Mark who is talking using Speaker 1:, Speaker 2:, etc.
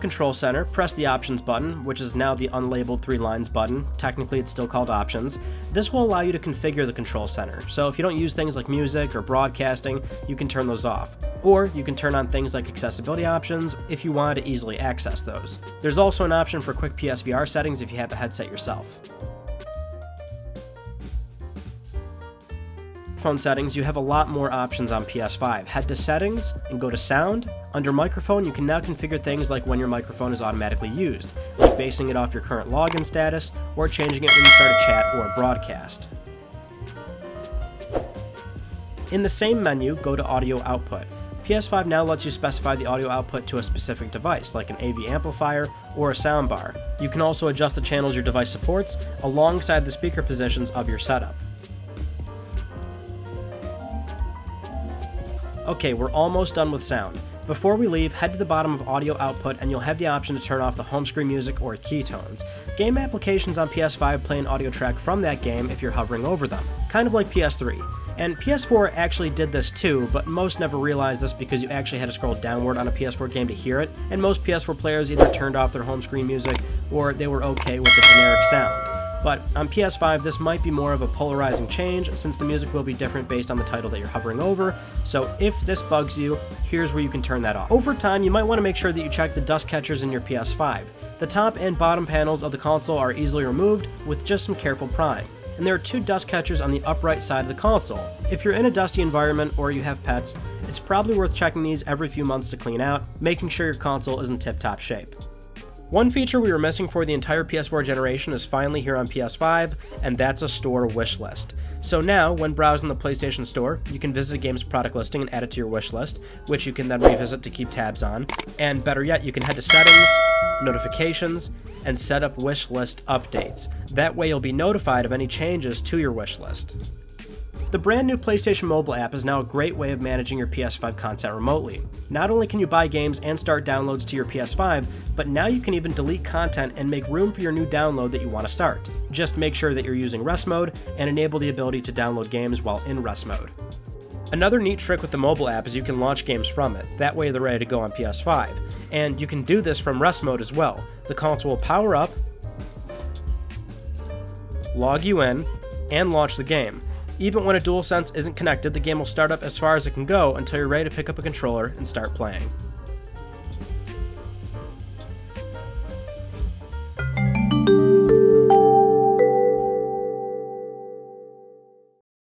Speaker 1: the control center, press the options button, which is now the unlabeled 3 lines button. Technically it's still called options. This will allow you to configure the control center, so if you don't use things like music or broadcasting, you can turn those off. Or you can turn on things like accessibility options if you want to easily access those. There's also an option for quick PSVR settings if you have a headset yourself. Phone settings, you have a lot more options on PS5. Head to settings and go to sound. Under microphone, you can now configure things like when your microphone is automatically used, like basing it off your current login status or changing it when you start a chat or a broadcast. In the same menu, go to audio output. PS5 now lets you specify the audio output to a specific device, like an AV amplifier or a soundbar. You can also adjust the channels your device supports alongside the speaker positions of your setup. Okay, we're almost done with sound. Before we leave, head to the bottom of audio output and you'll have the option to turn off the home screen music or keytones. Game applications on PS5 play an audio track from that game if you're hovering over them, kind of like PS3. And PS4 actually did this too, but most never realized this because you actually had to scroll downward on a PS4 game to hear it, and most PS4 players either turned off their home screen music or they were okay with the generic sound. But on PS5, this might be more of a polarizing change since the music will be different based on the title that you're hovering over, so if this bugs you, here's where you can turn that off. Over time, you might want to make sure that you check the dust catchers in your PS5. The top and bottom panels of the console are easily removed with just some careful prying, and there are 2 dust catchers on the upright side of the console. If you're in a dusty environment or you have pets, it's probably worth checking these every few months to clean out, making sure your console is in tip-top shape. One feature we were missing for the entire PS4 generation is finally here on PS5, and that's a store wish list. So now, when browsing the PlayStation Store, you can visit a game's product listing and add it to your wish list, which you can then revisit to keep tabs on. And better yet, you can head to Settings, Notifications, and set up wish list updates. That way you'll be notified of any changes to your wish list. The brand new PlayStation mobile app is now a great way of managing your PS5 content remotely. Not only can you buy games and start downloads to your PS5, but now you can even delete content and make room for your new download that you want to start. Just make sure that you're using rest mode and enable the ability to download games while in rest mode. Another neat trick with the mobile app is you can launch games from it. That way they're ready to go on PS5. And you can do this from rest mode as well. The console will power up, log you in, and launch the game. Even when a DualSense isn't connected, the game will start up as far as it can go until you're ready to pick up a controller and start playing.